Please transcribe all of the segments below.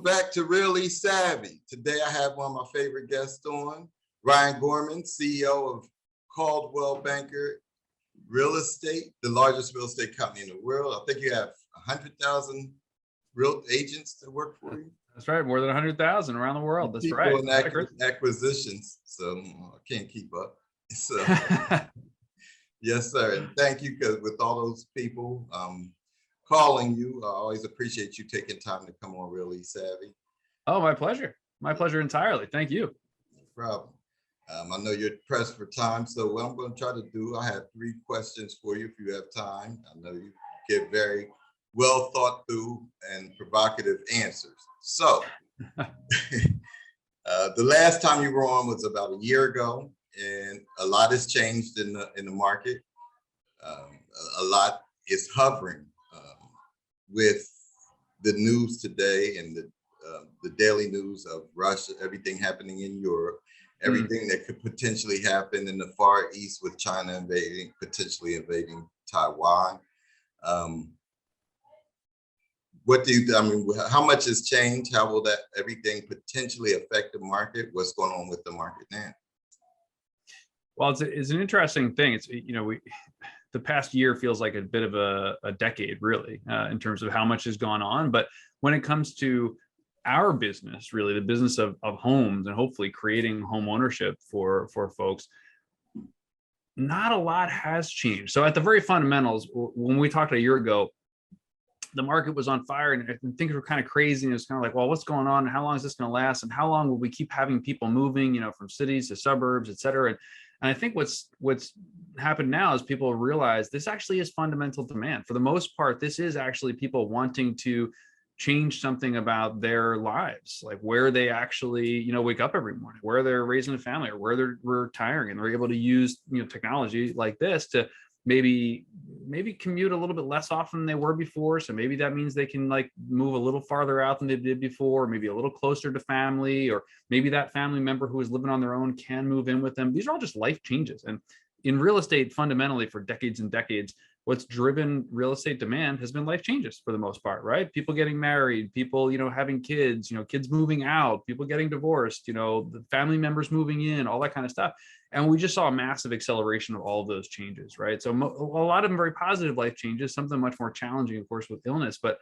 back to Really Savvy. Today I have one of my favorite guests on, Ryan Gorman, CEO of Coldwell Banker Real Estate, the largest real estate company in the world. I think you have 100,000 real agents that work for you. That's right, more than 100,000 around the world. That's right. Acquisitions, so I can't keep up. So yes, sir, and thank you, because with all those people calling you, I always appreciate you taking time to come on Really Savvy. Oh, my pleasure. My pleasure entirely. Thank you. No problem. I know you're pressed for time, so what I'm going to try to do, I have 3 questions for you if you have time. I know you get very well thought through and provocative answers. So the last time you were on was about a year ago, and a lot has changed in the market. A lot is hovering with the news today and the daily news of Russia, everything happening in Europe, everything that could potentially happen in the Far East with China potentially invading Taiwan. What do you, I mean, how much has changed? How will that everything potentially affect the market? What's going on with the market now? Well, it's an interesting thing. It's, the past year feels like a bit of a decade, really, in terms of how much has gone on. But when it comes to our business, really, the business of homes and hopefully creating home ownership for folks, not a lot has changed. So at the very fundamentals, when we talked a year ago, the market was on fire and things were kind of crazy. And it was kind of like, well, what's going on? How long is this going to last? And how long will we keep having people moving, from cities to suburbs, et cetera? And I think what's happened now is people realize this actually is fundamental demand. For the most part, this is actually people wanting to change something about their lives, like where they actually, wake up every morning, where they're raising a family, or where they're retiring, and they're able to use, technology like this to maybe commute a little bit less often than they were before. So maybe that means they can move a little farther out than they did before, maybe a little closer to family, or maybe that family member who is living on their own can move in with them. These are all just life changes. And in real estate, fundamentally, for decades and decades, what's driven real estate demand has been life changes for the most part, right? People getting married, people, having kids, kids moving out, people getting divorced, the family members moving in, all that kind of stuff. And we just saw a massive acceleration of all of those changes, right? So a lot of them very positive life changes, something much more challenging, of course, with illness. But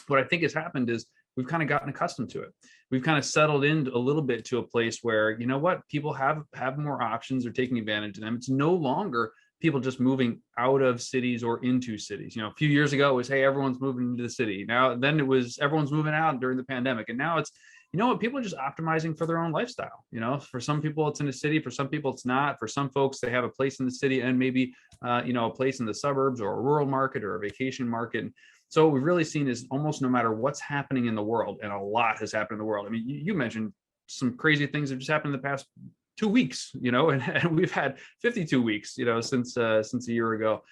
what I think has happened is we've kind of gotten accustomed to it. We've kind of settled in a little bit to a place where, people have more options, they're taking advantage of them. It's no longer people just moving out of cities or into cities. A few years ago it was, hey, everyone's moving into the city. Then it was everyone's moving out during the pandemic. And now it's, people are just optimizing for their own lifestyle. For some people it's in a city, for some people it's not. For some folks, they have a place in the city and maybe, a place in the suburbs or a rural market or a vacation market. And so what we've really seen is almost no matter what's happening in the world, and a lot has happened in the world. I mean, you mentioned some crazy things that just happened in the past 2 weeks, and we've had 52 weeks, since a year ago.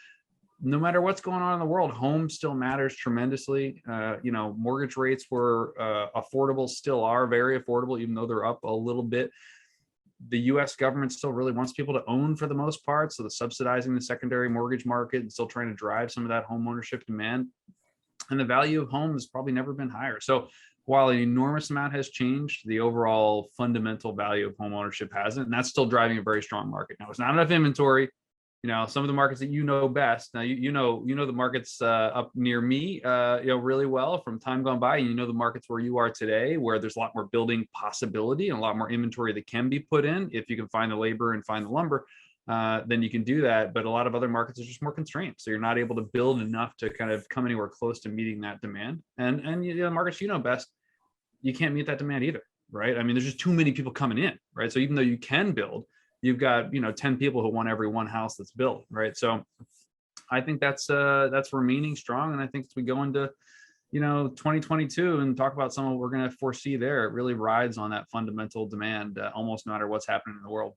No matter what's going on in the world, home still matters tremendously. Mortgage rates were affordable, still are very affordable, even though they're up a little bit. The US government still really wants people to own for the most part. So they're subsidizing the secondary mortgage market and still trying to drive some of that home ownership demand. And the value of home has probably never been higher. So while an enormous amount has changed, the overall fundamental value of home ownership hasn't, and that's still driving a very strong market. Now, it's not enough inventory. Some of the markets that best. Now, you know the markets up near me, really well from time gone by. And the markets where you are today, where there's a lot more building possibility and a lot more inventory that can be put in. If you can find the labor and find the lumber, then you can do that. But a lot of other markets are just more constrained. So you're not able to build enough to kind of come anywhere close to meeting that demand. And the markets best, you can't meet that demand either, right? I mean, there's just too many people coming in, right? So even though you can build, you've got 10 people who want every one house that's built, right? So I think that's remaining strong. And I think as we go into 2022 and talk about some of what we're going to foresee there, it really rides on that fundamental demand, almost no matter what's happening in the world.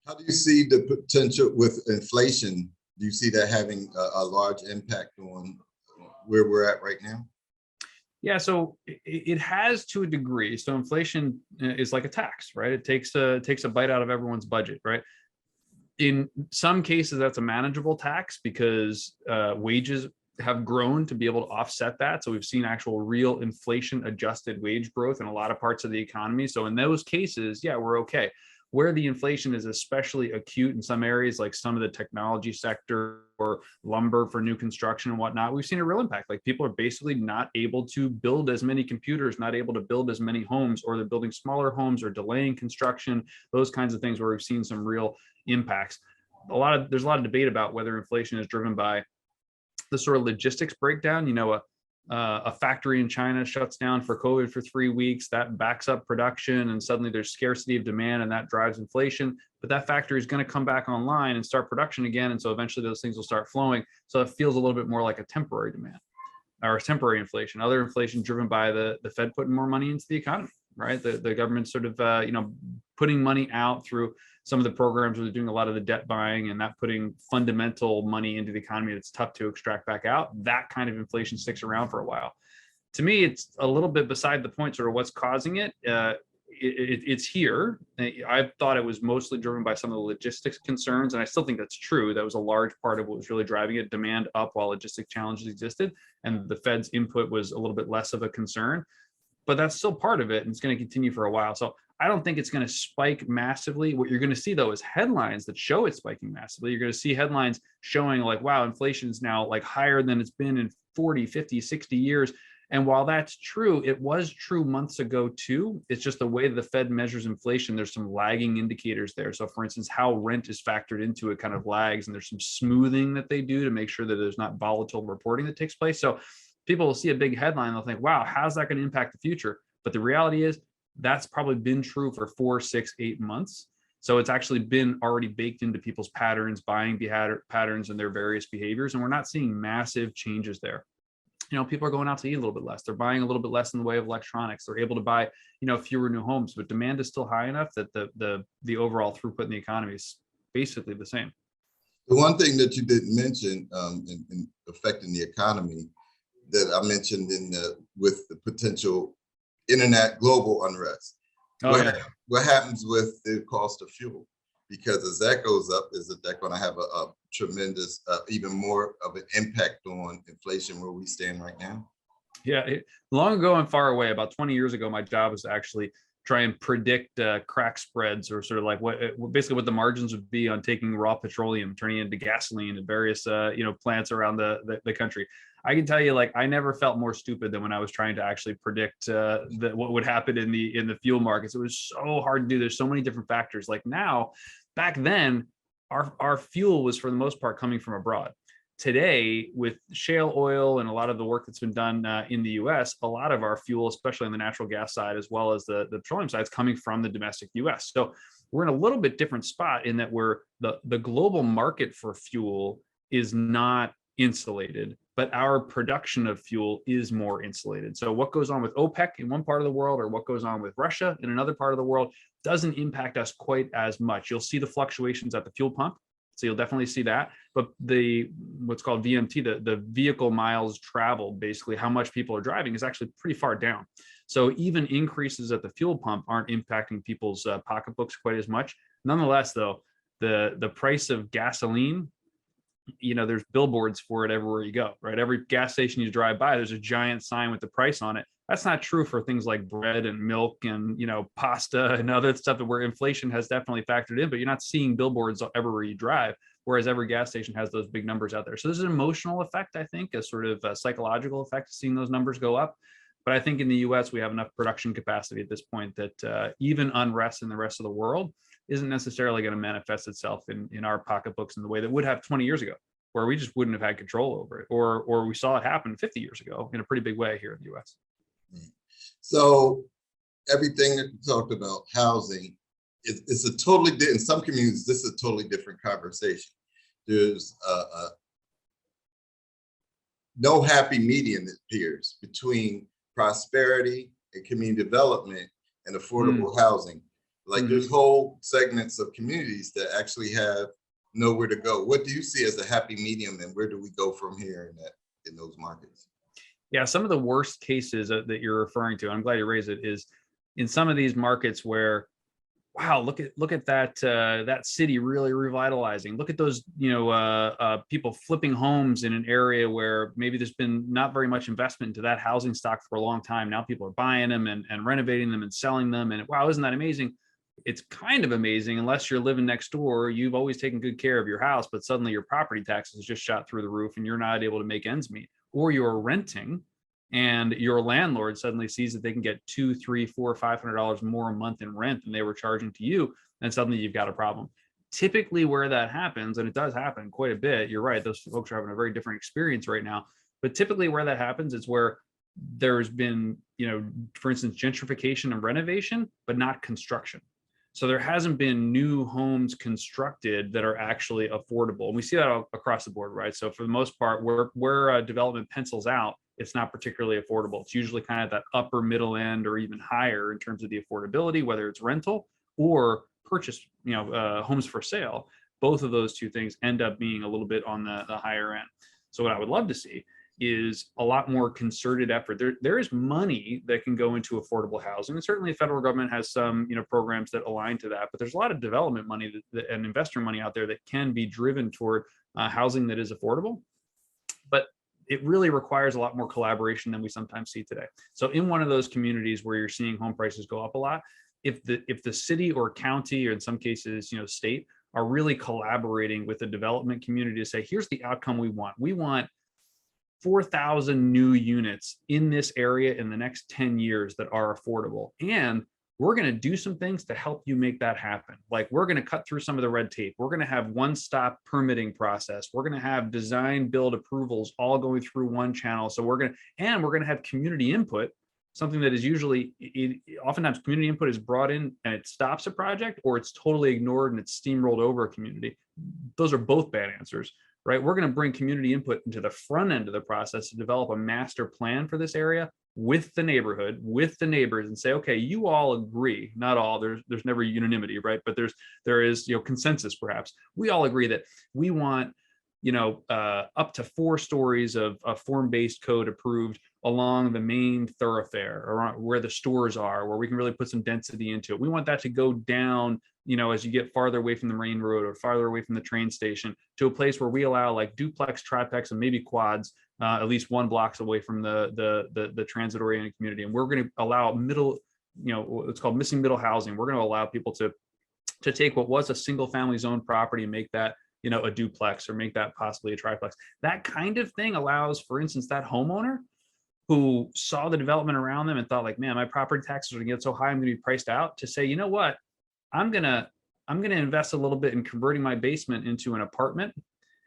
How do you see the potential with inflation? Do you see that having a large impact on where we're at right now? Yeah, so it has to a degree. So inflation is like a tax, right? It takes a bite out of everyone's budget, right? In some cases, that's a manageable tax because wages have grown to be able to offset that. So we've seen actual real inflation adjusted wage growth in a lot of parts of the economy. So in those cases, yeah, we're okay. Where the inflation is especially acute in some areas, like some of the technology sector or lumber for new construction and whatnot, we've seen a real impact. Like people are basically not able to build as many computers, not able to build as many homes, or they're building smaller homes or delaying construction, those kinds of things where we've seen some real impacts. There's a lot of debate about whether inflation is driven by the sort of logistics breakdown. A factory in China shuts down for COVID for 3 weeks, that backs up production, and suddenly there's scarcity of demand, and that drives inflation. But that factory is going to come back online and start production again, and so eventually those things will start flowing. So it feels a little bit more like a temporary demand or temporary inflation. Other inflation driven by the Fed putting more money into the economy, right? The government sort of putting money out through some of the programs where they're doing a lot of the debt buying and not putting fundamental money into the economy that's tough to extract back out. That kind of inflation sticks around for a while. To me, it's a little bit beside the point, sort of what's causing it. It's here. I thought it was mostly driven by some of the logistics concerns, and I still think that's true. That was a large part of what was really driving it. Demand up while logistic challenges existed, and the Fed's input was a little bit less of a concern. But that's still part of it, and it's going to continue for a while. So I don't think it's going to spike massively. What you're going to see, though, is headlines that show it spiking massively. You're going to see headlines showing like, wow, inflation is now like higher than it's been in 40, 50, 60 years. And while that's true, it was true months ago too. It's just the way the Fed measures inflation. There's some lagging indicators there. So for instance, how rent is factored into it kind of lags, and there's some smoothing that they do to make sure that there's not volatile reporting that takes place. So people will see a big headline, they'll think, wow, how's that going to impact the future? But the reality is that's probably been true for 4, 6, 8 months. So it's actually been already baked into people's patterns, buying patterns, and their various behaviors. And we're not seeing massive changes there. People are going out to eat a little bit less. They're buying a little bit less in the way of electronics. They're able to buy, fewer new homes, but demand is still high enough that the overall throughput in the economy is basically the same. The one thing that you didn't mention in affecting the economy that I mentioned with the potential internet global unrest. What happens with the cost of fuel? Because as that goes up, is that going to have a tremendous, even more of an impact on inflation where we stand right now? Yeah, long ago and far away, about 20 years ago, my job was to actually try and predict crack spreads, or sort of like basically what the margins would be on taking raw petroleum, turning it into gasoline at various plants around the country. I can tell you, like, I never felt more stupid than when I was trying to actually predict what would happen in the fuel markets. It was so hard to do. There's so many different factors. Like now, back then, our fuel was for the most part coming from abroad. Today, with shale oil and a lot of the work that's been done in the US, a lot of our fuel, especially on the natural gas side, as well as the petroleum side, is coming from the domestic US. So we're in a little bit different spot in that the global market for fuel is not insulated, but our production of fuel is more insulated. So what goes on with OPEC in one part of the world, or what goes on with Russia in another part of the world, doesn't impact us quite as much. You'll see the fluctuations at the fuel pump. So you'll definitely see that. But what's called VMT, the vehicle miles traveled, basically how much people are driving, is actually pretty far down. So even increases at the fuel pump aren't impacting people's pocketbooks quite as much. Nonetheless, though, the price of gasoline, there's billboards for it everywhere you go, right? Every gas station you drive by, there's a giant sign with the price on it. That's not true for things like bread and milk and, pasta and other stuff where inflation has definitely factored in, but you're not seeing billboards everywhere you drive, whereas every gas station has those big numbers out there. So there's an emotional effect, I think, a sort of a psychological effect of seeing those numbers go up. But I think in the US, we have enough production capacity at this point that even unrest in the rest of the world isn't necessarily going to manifest itself in our pocketbooks in the way that would have 20 years ago, where we just wouldn't have had control over it, or we saw it happen 50 years ago in a pretty big way here in the US. So everything that you talked about, housing, it's a totally in some communities, this is a totally different conversation. There's no happy medium, it appears, between prosperity and community development and affordable housing. Like there's whole segments of communities that actually have nowhere to go. What do you see as a happy medium, and where do we go from here in those markets? Yeah, some of the worst cases that you're referring to, I'm glad you raised it, is in some of these markets where wow, look at that that city really revitalizing. Look at those, people flipping homes in an area where maybe there's been not very much investment into that housing stock for a long time. Now people are buying them and renovating them and selling them. And wow, isn't that amazing? It's kind of amazing unless you're living next door. You've always taken good care of your house, but suddenly your property taxes just shot through the roof and you're not able to make ends meet, or you're renting and your landlord suddenly sees that they can get $200, $300, $400, $500 more a month in rent than they were charging to you, and suddenly you've got a problem. Typically, where that happens, and it does happen quite a bit, you're right, those folks are having a very different experience right now. But typically, where that happens is where there's been, for instance, gentrification and renovation, but not construction. So there hasn't been new homes constructed that are actually affordable. And we see that all across the board, right? So for the most part, where development pencils out, it's not particularly affordable. It's usually kind of that upper middle end or even higher in terms of the affordability, whether it's rental or purchase, homes for sale. Both of those two things end up being a little bit on the higher end. So what I would love to see is a lot more concerted effort. There is money that can go into affordable housing, and certainly the federal government has some programs that align to that. But there's a lot of development money and investor money out there that can be driven toward housing that is affordable. But it really requires a lot more collaboration than we sometimes see today. So in one of those communities where you're seeing home prices go up a lot, if the city or county, or in some cases state, are really collaborating with the development community to say, here's the outcome we want. We want 4,000 new units in this area in the next 10 years that are affordable. And we're going to do some things to help you make that happen. Like, we're going to cut through some of the red tape. We're going to have one-stop permitting process. We're going to have design build approvals all going through one channel. So we're going to have community input, something that is usually, oftentimes community input is brought in and it stops a project, or it's totally ignored and it's steamrolled over a community. Those are both bad answers. Right? We're going to bring community input into the front end of the process to develop a master plan for this area with the neighborhood, with the neighbors, and say, okay, you all agree, not all, there's never unanimity, right? But there is consensus perhaps. We all agree that we want up to 4 stories of form-based code approved along the main thoroughfare, around where the stores are, where we can really put some density into it. We want that to go down, as you get farther away from the main road or farther away from the train station, to a place where we allow like duplex, triplex, and maybe quads, at least 1 blocks away from the transit-oriented community. And we're going to allow middle, what's called missing middle housing. We're going to allow people to take what was a single family zone property and make that a duplex, or make that possibly a triplex. That kind of thing allows, for instance, that homeowner who saw the development around them and thought like, man, my property taxes are going to get so high, I'm going to be priced out, to say, you know what, I'm going to invest a little bit in converting my basement into an apartment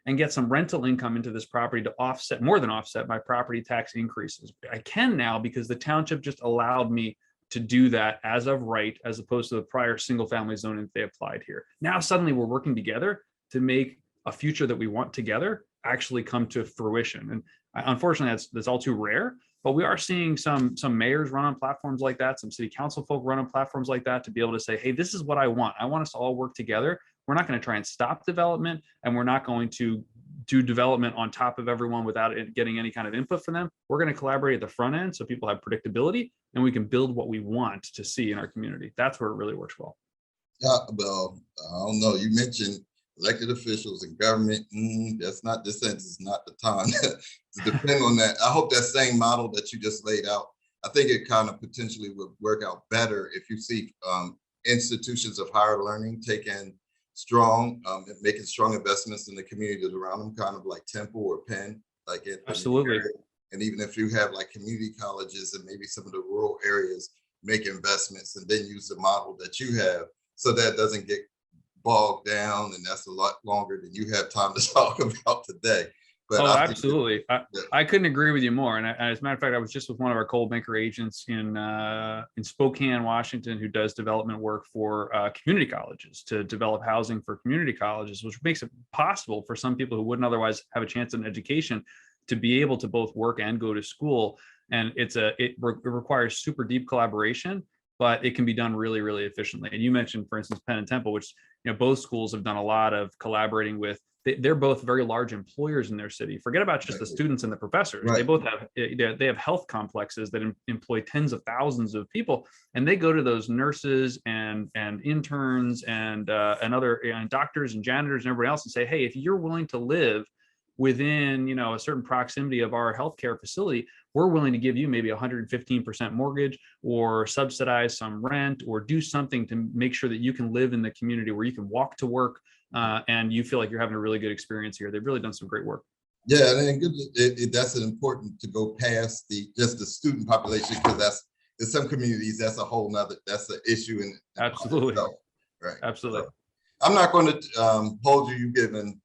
and get some rental income into this property to more than offset my property tax increases. I can now because the township just allowed me to do that as of right, as opposed to the prior single family zoning that they applied here. Now suddenly we're working together to make a future that we want together actually come to fruition. And unfortunately, that's all too rare. But we are seeing some mayors run on platforms like that, some city council folk run on platforms like that, to be able to say, hey, this is what I want. I want us to all work together. We're not going to try and stop development, and we're not going to do development on top of everyone without getting any kind of input from them. We're going to collaborate at the front end so people have predictability, and we can build what we want to see in our community. That's where it really works well. Well, I don't know. You mentioned elected officials and government. That's not the sense. It's not the time to depend on that. I hope that same model that you just laid out, I think it kind of potentially would work out better if you see institutions of higher learning taking making strong investments in the communities around them, kind of like Temple or Penn, like it. Absolutely. And even if you have like community colleges and maybe some of the rural areas make investments, and then use the model that you have, so that doesn't get bogged down, and that's a lot longer than you have time to talk about today. But absolutely. I couldn't agree with you more. And as a matter of fact, I was just with one of our cold banker agents in Spokane, Washington, who does development work for community colleges to develop housing for community colleges, which makes it possible for some people who wouldn't otherwise have a chance at an education to be able to both work and go to school. And it requires super deep collaboration, but it can be done really, really efficiently. And you mentioned, for instance, Penn and Temple, which both schools have done a lot of collaborating with they're both very large employers in their city. Forget about just the students and the professors. Right. They both have, they have health complexes that employ tens of thousands of people, and they go to those nurses and interns and other doctors and janitors and everybody else and say, hey, if you're willing to live within, a certain proximity of our healthcare facility, we're willing to give you maybe 115% mortgage, or subsidize some rent, or do something to make sure that you can live in the community where you can walk to work, and you feel like you're having a really good experience here. They've really done some great work. Yeah, and that's important to go past just the student population, because that's, in some communities, that's a whole nother, that's an issue in Absolutely. itself. Right. Absolutely. So, I'm not going to hold you. You've given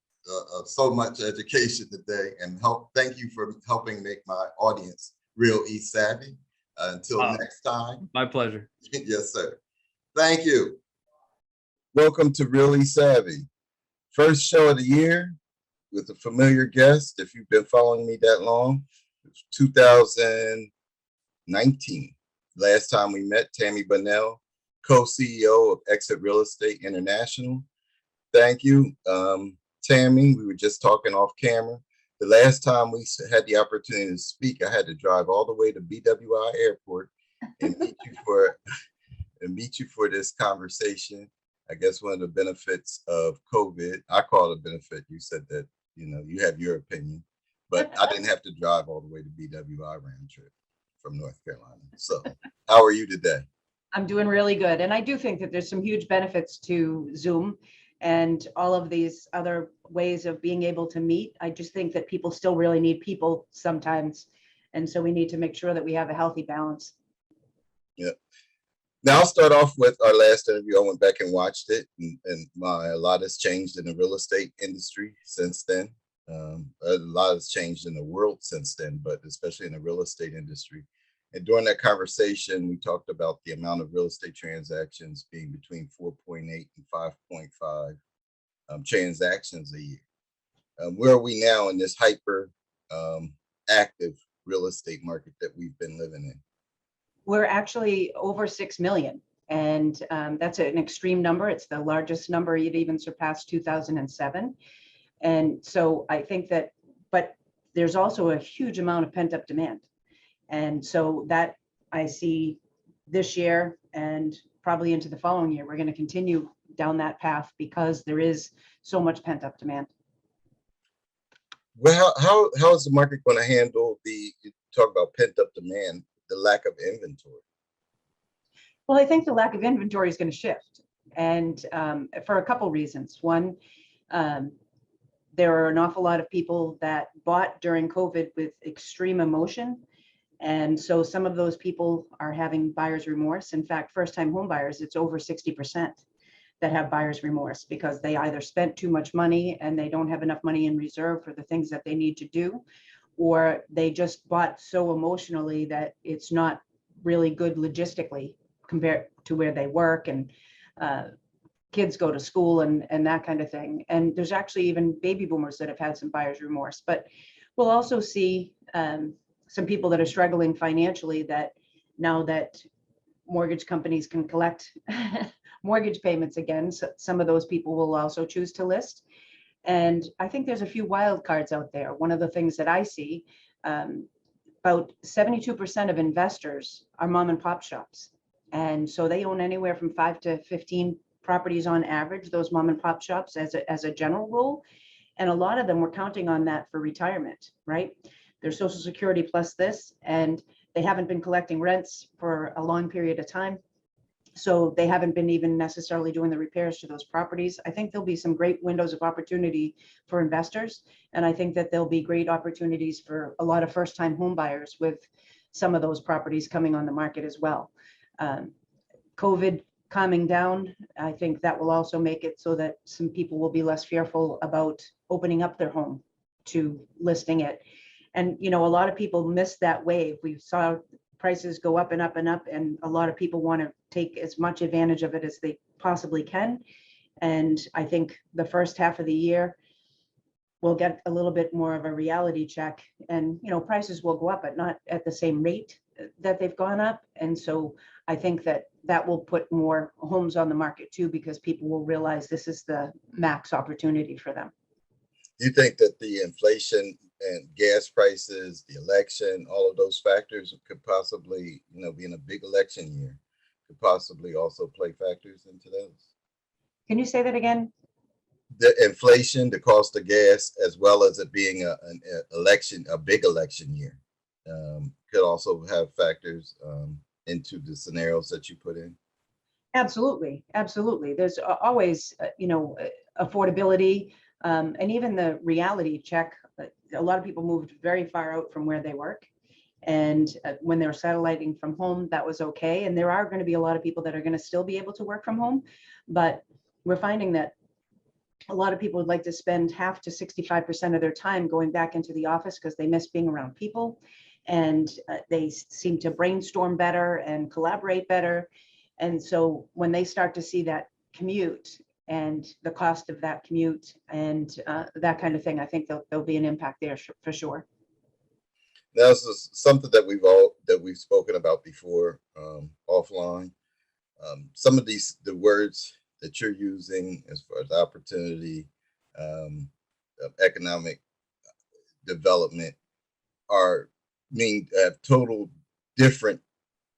so much education today, and thank you for helping make my audience real East savvy. Until next time. My pleasure. Yes, sir. Thank you. Welcome to Really Savvy. First show of the year with a familiar guest. If you've been following me that long, it's 2019. Last time we met, Tami Bonnell, co-CEO of Exit Real Estate International. Thank you, Tami. We were just talking off camera. The last time we had the opportunity to speak, I had to drive all the way to BWI Airport and meet you for this conversation. I guess one of the benefits of COVID, I call it a benefit. You said that, you have your opinion, but I didn't have to drive all the way to BWI round trip from North Carolina. So how are you today? I'm doing really good. And I do think that there's some huge benefits to Zoom and all of these other ways of being able to meet. I just think that people still really need people sometimes. And so we need to make sure that we have a healthy balance. Yeah. Now I'll start off with our last interview. I went back and watched it, and a lot has changed in the real estate industry since then. A lot has changed in the world since then, but especially in the real estate industry. And during that conversation, we talked about the amount of real estate transactions being between 4.8 and 5.5 transactions a year. Where are we now in this hyper active real estate market that we've been living in? We're actually over 6 million. And that's an extreme number. It's the largest number. It even surpassed 2007. And so I think that, but there's also a huge amount of pent up demand. And so that I see this year and probably into the following year, we're going to continue down that path because there is so much pent up demand. Well, how is the market going to handle you talk about pent up demand, the lack of inventory? Well, I think the lack of inventory is going to shift, and for a couple reasons. One, there are an awful lot of people that bought during COVID with extreme emotion. And so some of those people are having buyer's remorse. In fact, first-time home buyers, it's over 60% that have buyer's remorse because they either spent too much money and they don't have enough money in reserve for the things that they need to do, or they just bought so emotionally that it's not really good logistically compared to where they work and kids go to school and that kind of thing. And there's actually even baby boomers that have had some buyer's remorse. But we'll also see some people that are struggling financially, that now that mortgage companies can collect mortgage payments again, so some of those people will also choose to list. And I think there's a few wild cards out there. One of the things that I see, about 72% of investors are mom and pop shops. And so they own anywhere from 5 to 15 properties on average, those mom and pop shops as a general rule. And a lot of them were counting on that for retirement, right? Their Social Security plus this, and they haven't been collecting rents for a long period of time. So they haven't been even necessarily doing the repairs to those properties. I think there'll be some great windows of opportunity for investors. And I think that there'll be great opportunities for a lot of first-time home buyers with some of those properties coming on the market as well. COVID calming down, I think that will also make it so that some people will be less fearful about opening up their home to listing it. And, a lot of people missed that wave. We saw prices go up and up and up, and a lot of people want to take as much advantage of it as they possibly can. And I think the first half of the year, we'll get a little bit more of a reality check, and, prices will go up, but not at the same rate that they've gone up. And so I think that will put more homes on the market too, because people will realize this is the max opportunity for them. Do you think that the inflation and gas prices, the election, all of those factors could possibly, being a big election year, could possibly also play factors into those? Can you say that again? The inflation, the cost of gas, as well as it being a big election year, could also have factors into the scenarios that you put in. Absolutely, absolutely. There's always, affordability, and even the reality check. A lot of people moved very far out from where they work. And when they're satelliting from home, that was okay. And there are going to be a lot of people that are going to still be able to work from home. But we're finding that a lot of people would like to spend half to 65% of their time going back into the office because they miss being around people. And they seem to brainstorm better and collaborate better. And so when they start to see that commute and the cost of that commute and that kind of thing, I think there'll be an impact there for sure. Now, this is something that we've spoken about before offline. Some of the words that you're using as far as opportunity, economic development have total different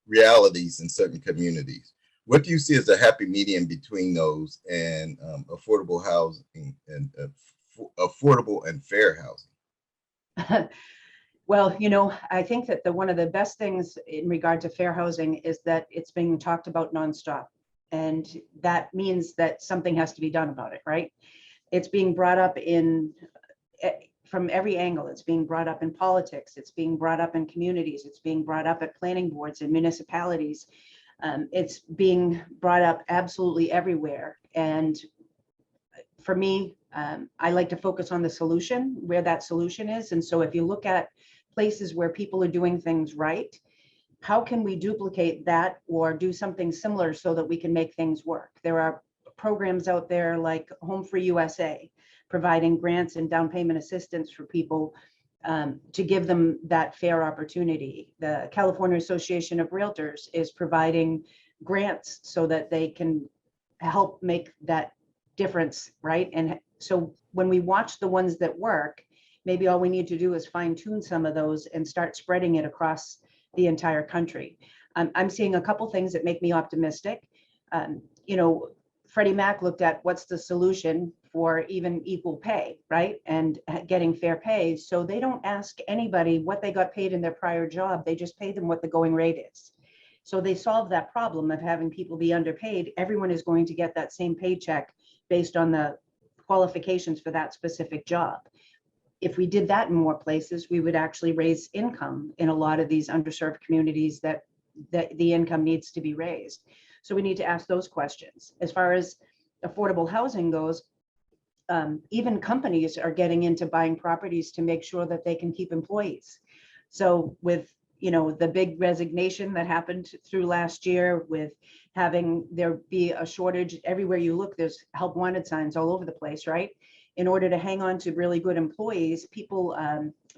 realities in certain communities. What do you see as a happy medium between those and affordable housing and affordable and fair housing? Well, I think that one of the best things in regard to fair housing is that it's being talked about nonstop. And that means that something has to be done about it, right? It's being brought up from every angle. It's being brought up in politics. It's being brought up in communities. It's being brought up at planning boards and municipalities. It's being brought up absolutely everywhere. And for me, I like to focus on the solution, where that solution is. And so if you look at places where people are doing things right, how can we duplicate that or do something similar so that we can make things work? There are programs out there like Home Free USA, providing grants and down payment assistance for people to give them that fair opportunity. The California Association of Realtors is providing grants so that they can help make that difference, right? And so when we watch the ones that work, maybe all we need to do is fine tune some of those and start spreading it across the entire country. I'm seeing a couple things that make me optimistic. Freddie Mac looked at what's the solution for even equal pay, right? And getting fair pay. So they don't ask anybody what they got paid in their prior job. They just pay them what the going rate is. So they solve that problem of having people be underpaid. Everyone is going to get that same paycheck based on the qualifications for that specific job. If we did that in more places, we would actually raise income in a lot of these underserved communities that the income needs to be raised. So we need to ask those questions. As far as affordable housing goes, even companies are getting into buying properties to make sure that they can keep employees. So with the big resignation that happened through last year, with having there be a shortage everywhere you look, there's help wanted signs all over the place, right? In order to hang on to really good employees, people,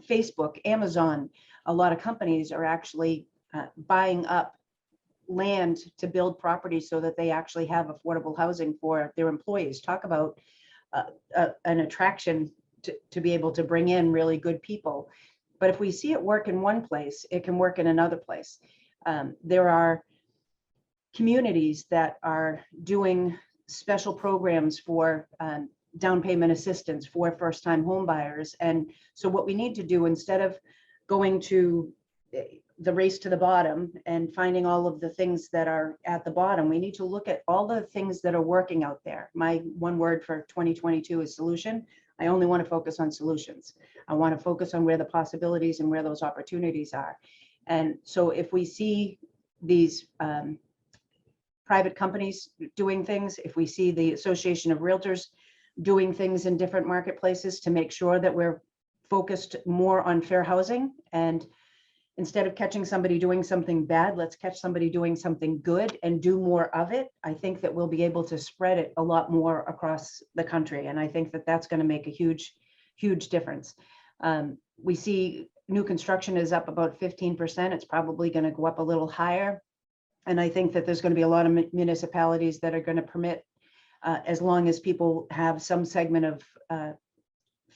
Facebook, Amazon, a lot of companies are actually buying up land to build properties so that they actually have affordable housing for their employees. Talk about an attraction to be able to bring in really good people. But if we see it work in one place, it can work in another place. There are communities that are doing special programs for down payment assistance for first-time home buyers. And so what we need to do, instead of going to the race to the bottom and finding all of the things that are at the bottom, we need to look at all the things that are working out there. My one word for 2022 is solution. I only want to focus on solutions. I want to focus on where the possibilities and where those opportunities are. And so if we see these private companies doing things, if we see the Association of Realtors doing things in different marketplaces to make sure that we're focused more on fair housing, and instead of catching somebody doing something bad, let's catch somebody doing something good and do more of it. I think that we'll be able to spread it a lot more across the country. And I think that that's going to make a huge, huge difference. We see new construction is up about 15%. It's probably going to go up a little higher. And I think that there's going to be a lot of municipalities that are going to permit, as long as people have some segment of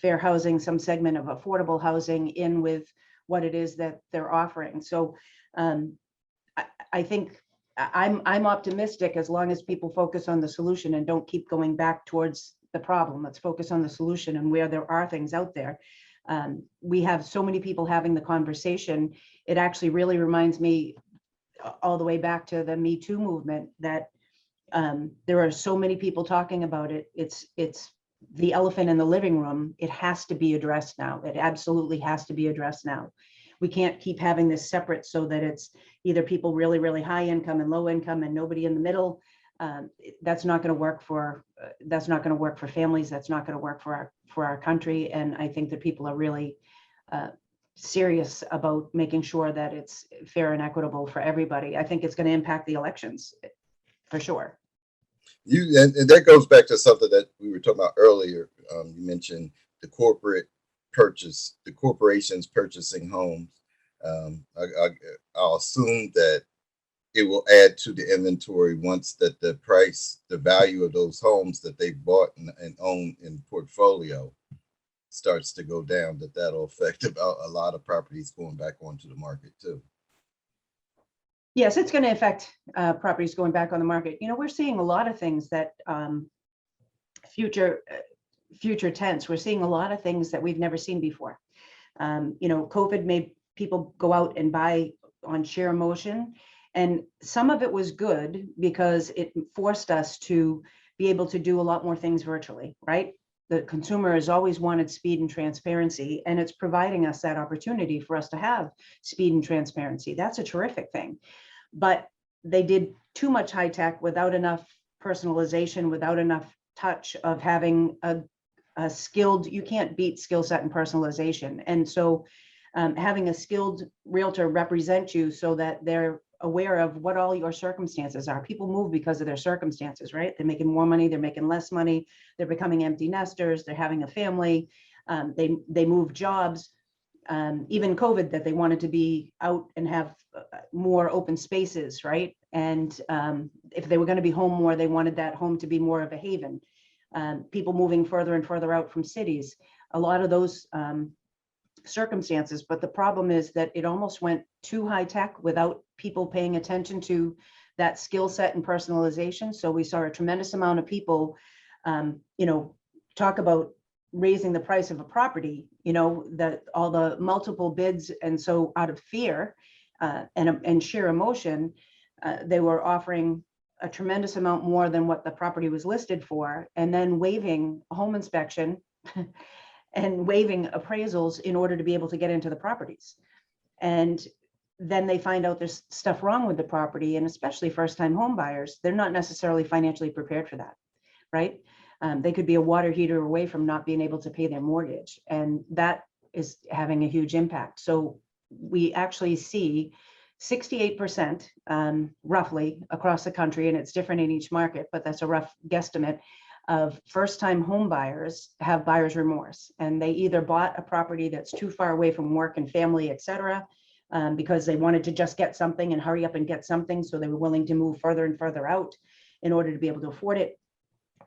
fair housing, some segment of affordable housing in with what it is that they're offering. So I think I'm optimistic as long as people focus on the solution and don't keep going back towards the problem. Let's focus on the solution and where there are things out there. We have so many people having the conversation. It actually really reminds me all the way back to the Me Too movement that there are so many people talking about it. It's the elephant in the living room. It has to be addressed now. It absolutely has to be addressed now. We can't keep having this separate so that it's either people really, really high income and low income and nobody in the middle. That's not going to work for families. That's not going to work for our country. And I think that people are really serious about making sure that it's fair and equitable for everybody. I think it's going to impact the elections for sure. And that goes back to something that we were talking about earlier. You mentioned the corporations purchasing homes. I'll assume that it will add to the inventory once that the value of those homes that they bought and own in portfolio starts to go down, that'll affect about a lot of properties going back onto the market too. Yes, it's going to affect properties going back on the market. We're seeing a lot of things that future tense. We're seeing a lot of things that we've never seen before. COVID made people go out and buy on sheer emotion. And some of it was good because it forced us to be able to do a lot more things virtually, right? The consumer has always wanted speed and transparency, and it's providing us that opportunity for us to have speed and transparency. That's a terrific thing. But they did too much high tech without enough personalization, without enough touch of having a skilled, you can't beat skill set and personalization. And so having a skilled realtor represent you so that they're aware of what all your circumstances are. People move because of their circumstances, right? They're making more money, they're making less money, they're becoming empty nesters, they're having a family, they move jobs, even COVID, that they wanted to be out and have more open spaces, right? And if they were going to be home more, they wanted that home to be more of a haven. People moving further and further out from cities, a lot of those circumstances. But the problem is that it almost went too high tech without people paying attention to that skill set and personalization. So we saw a tremendous amount of people, talk about raising the price of a property, that all the multiple bids. And so out of fear and sheer emotion, they were offering a tremendous amount more than what the property was listed for, and then waiving a home inspection and waiving appraisals in order to be able to get into the properties. And then they find out there's stuff wrong with the property, and especially first-time home buyers, they're not necessarily financially prepared for that, right? They could be a water heater away from not being able to pay their mortgage, and that is having a huge impact. So we actually see 68% roughly across the country, and it's different in each market, but that's a rough guesstimate, of first-time home buyers have buyer's remorse. And they either bought a property that's too far away from work and family, et cetera, because they wanted to just get something and hurry up and get something. So they were willing to move further and further out in order to be able to afford it.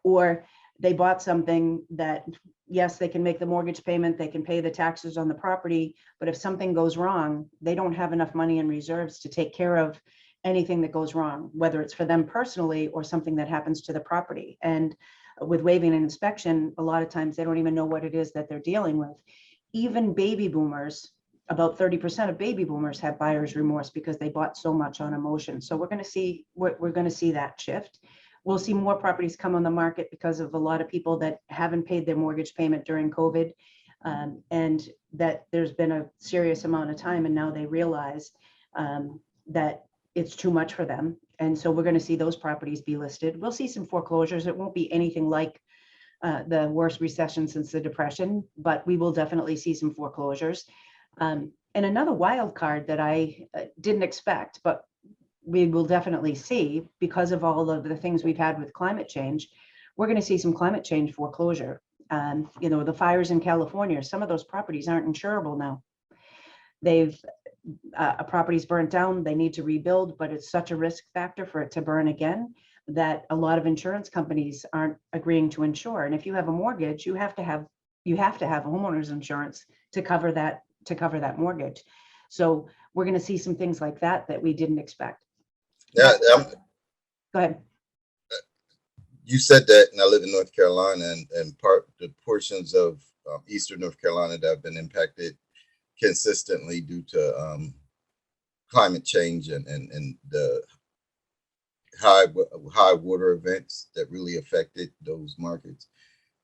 Or they bought something that, yes, they can make the mortgage payment, they can pay the taxes on the property, but if something goes wrong, they don't have enough money in reserves to take care of anything that goes wrong, whether it's for them personally or something that happens to the property. And with waiving an inspection, a lot of times they don't even know what it is that they're dealing with. Even baby boomers, about 30% of baby boomers have buyer's remorse because they bought so much on emotion. So we're going to see that shift. We'll see more properties come on the market because of a lot of people that haven't paid their mortgage payment during COVID, and that there's been a serious amount of time, and now they realize that it's too much for them. And so we're going to see those properties be listed. We'll see some foreclosures. It won't be anything like the worst recession since the Depression, but we will definitely see some foreclosures. And another wild card that I didn't expect, but we will definitely see, because of all of the things we've had with climate change, we're going to see some climate change foreclosure. The fires in California, some of those properties aren't insurable now. They've a property's burnt down, they need to rebuild, but it's such a risk factor for it to burn again that a lot of insurance companies aren't agreeing to insure. And if you have a mortgage, you have to have you have to have homeowners insurance to cover that mortgage. So we're going to see some things like that we didn't expect. Yeah, Go ahead. you said that, and I live in North Carolina, and the portions of Eastern North Carolina that have been impacted consistently due to climate change and the high water events that really affected those markets.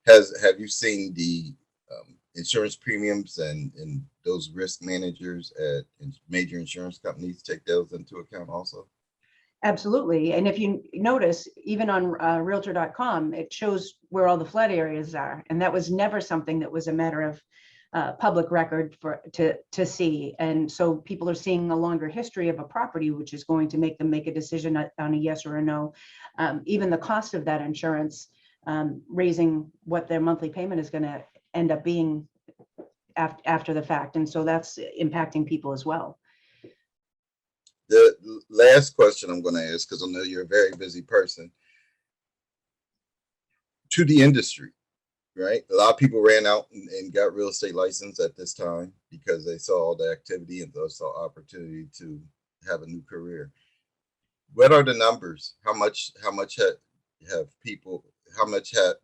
Have you seen the insurance premiums and those risk managers at major insurance companies take those into account also? Absolutely. And if you notice, even on realtor.com, it shows where all the flood areas are. And that was never something that was a matter of public record to see. And so people are seeing a longer history of a property, which is going to make them make a decision on a yes or a no. Even the cost of that insurance, raising what their monthly payment is going to end up being after the fact. And so that's impacting people as well. The last question I'm going to ask, because I know you're a very busy person, to the industry, right? A lot of people ran out and got real estate license at this time because they saw all the activity and they saw opportunity to have a new career. What are the numbers? How much have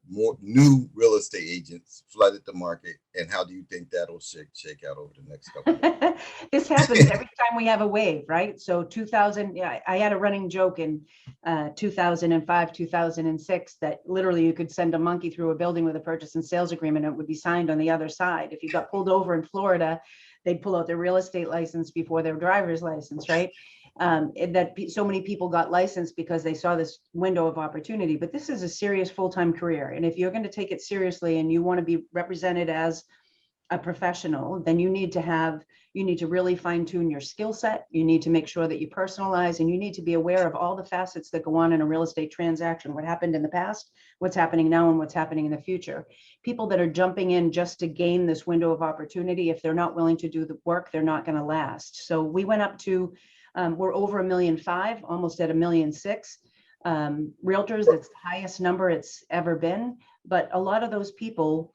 more new real estate agents flooded the market, and how do you think that'll shake out over the next couple of years? This happens every time we have a wave, right? So 2000, yeah, I had a running joke in 2005, 2006 that literally you could send a monkey through a building with a purchase and sales agreement, and it would be signed on the other side. If you got pulled over in Florida, they'd pull out their real estate license before their driver's license, right? So many people got licensed because they saw this window of opportunity. But this is a serious full-time career. And if you're going to take it seriously and you want to be represented as a professional, then you need to really fine tune your skill set. You need to make sure that you personalize, and you need to be aware of all the facets that go on in a real estate transaction, what happened in the past, what's happening now, and what's happening in the future. People that are jumping in just to gain this window of opportunity, if they're not willing to do the work, they're not going to last. So we went up to, we're over 1.5 million, almost at 1.6 million. Realtors, that's the highest number it's ever been. But a lot of those people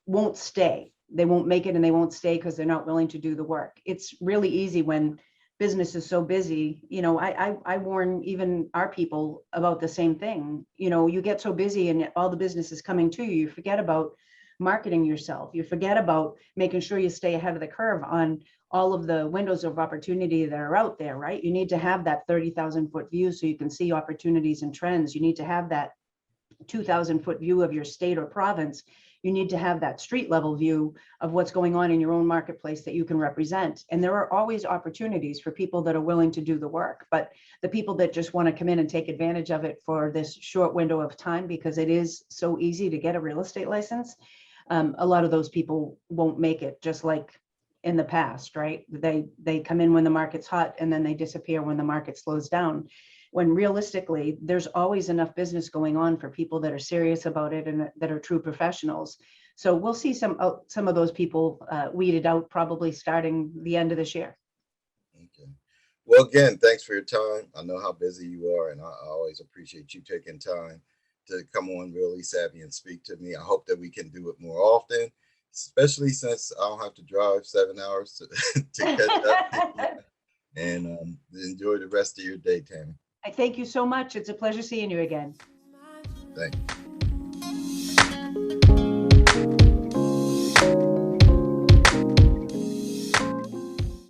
won't stay. They won't make it, and they won't stay because they're not willing to do the work. It's really easy when business is so busy. You know, I warn even our people about the same thing. You know, you get so busy and all the business is coming to you, you forget about marketing yourself. You forget about making sure you stay ahead of the curve on all of the windows of opportunity that are out there, right? You need to have that 30,000 foot view so you can see opportunities and trends. You need to have that 2,000 foot view of your state or province. You need to have that street level view of what's going on in your own marketplace that you can represent. And there are always opportunities for people that are willing to do the work, but the people that just want to come in and take advantage of it for this short window of time, because it is so easy to get a real estate license, a lot of those people won't make it, just like in the past, right? They come in when the market's hot and then they disappear when the market slows down. When realistically, there's always enough business going on for people that are serious about it and that are true professionals. So we'll see some of those people weeded out probably starting the end of this year. Okay. Well, again, thanks for your time. I know how busy you are, and I always appreciate you taking time to come on Really Savvy and speak to me. I hope that we can do it more often, especially since I don't have to drive 7 hours to catch up. And enjoy the rest of your day, Tami. I thank you so much. It's a pleasure seeing you again. Thank you.